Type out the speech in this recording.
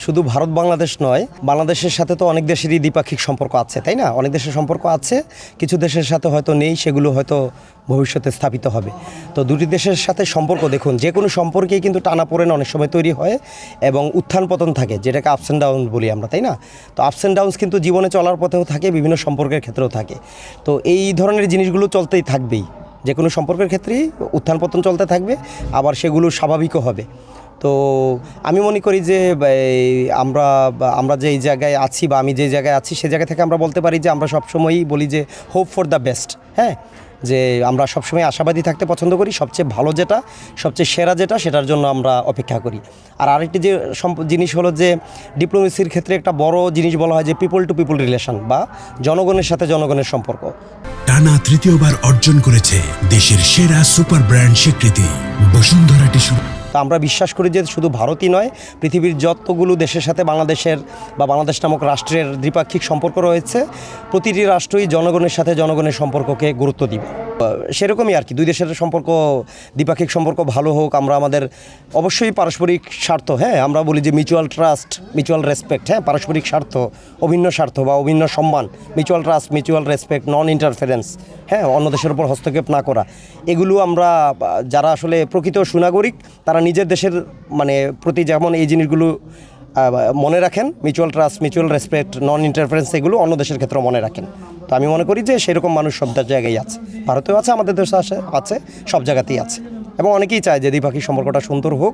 শুধু ভারত বাংলাদেশ নয়, বাংলাদেশের সাথে তো অনেক দেশেরই দ্বিপাক্ষিক সম্পর্ক আছে, তাই না? অনেক দেশের সম্পর্ক আছে, কিছু দেশের সাথে হয়তো নেই, সেগুলো হয়তো ভবিষ্যতে স্থাপিত হবে। তো দুটি দেশের সাথে সম্পর্ক দেখুন, যে কোনো সম্পর্কেই কিন্তু টানাপোড়েন অনেক সময় তৈরি হয় এবং উত্থান পতন থাকে, যেটাকে আপস অ্যান্ড ডাউন বলি আমরা, তাই না? তো আপস অ্যান্ড ডাউনস কিন্তু জীবনে চলার পথেও থাকে, বিভিন্ন সম্পর্কের ক্ষেত্রেও থাকে। তো এই ধরনের জিনিসগুলো চলতেই থাকবেই, যে কোনো সম্পর্কের ক্ষেত্রেই উত্থান পতন চলতে থাকবে, আবার সেগুলো স্বাভাবিকও হবে। তো আমি মনে করি যে আমরা যে এই জায়গায় আছি বা আমি যে জায়গায় আছি সে জায়গা থেকে আমরা বলতে পারি যে আমরা সবসময়ই বলি যে হোপ ফর দ্য বেস্ট, হ্যাঁ, যে আমরা সবসময় আশাবাদী থাকতে পছন্দ করি, সবচেয়ে ভালো যেটা, সবচেয়ে সেরা যেটা, সেটার জন্য আমরা অপেক্ষা করি। আর আরেকটি যে জিনিস হলো যে ডিপ্লোমেসির ক্ষেত্রে একটা বড় জিনিস বলা হয় যে পিপল টু পিপল রিলেশন বা জনগণের সাথে জনগণের সম্পর্ক। টানা তৃতীয়বার অর্জন করেছে দেশের সেরা সুপার ব্র্যান্ড স্বীকৃতি বসুন্ধরা টিস্যু। তো আমরা বিশ্বাস করি যে শুধু ভারতই নয়, পৃথিবীর যতগুলো দেশের সাথে বাংলাদেশের বা বাংলাদেশ নামক রাষ্ট্রের দ্বিপাক্ষিক সম্পর্ক রয়েছে, প্রতিটি রাষ্ট্রই জনগণের সাথে জনগণের সম্পর্ককে গুরুত্ব দিবে। সেরকমই আর কি, দুই দেশের সম্পর্ক, দ্বিপাক্ষিক সম্পর্ক ভালো হোক। আমরা আমাদের অবশ্যই পারস্পরিক স্বার্থ, হ্যাঁ, আমরা বলি যে মিউচুয়াল ট্রাস্ট, মিউচুয়াল রেসপেক্ট, হ্যাঁ, পারস্পরিক স্বার্থ, অভিন্ন স্বার্থ বা অভিন্ন সম্মান, মিউচুয়াল ট্রাস্ট, মিউচুয়াল রেসপেক্ট, নন ইন্টারফারেন্স, হ্যাঁ, অন্য দেশের উপর হস্তক্ষেপ না করা, এগুলো আমরা যারা আসলে প্রকৃত সুনাগরিক তারা নিজের দেশের প্রতি যেমন এই জিনিসগুলো মনে রাখেন, মিউচুয়াল ট্রাস্ট, মিউচুয়াল রেসপেক্ট, নন ইন্টারফারেন্স, এগুলো অন্য দেশের ক্ষেত্রেও মনে রাখেন। তো আমি মনে করি যে সেরকম মানুষ সব জায়গায় আছে, ভারতেও আছে, আমাদের দেশে আছে, সব জায়গাতেই আছে, এবং অনেকেই চায় যে দ্বিপাক্ষিক সম্পর্কটা সুন্দর হোক।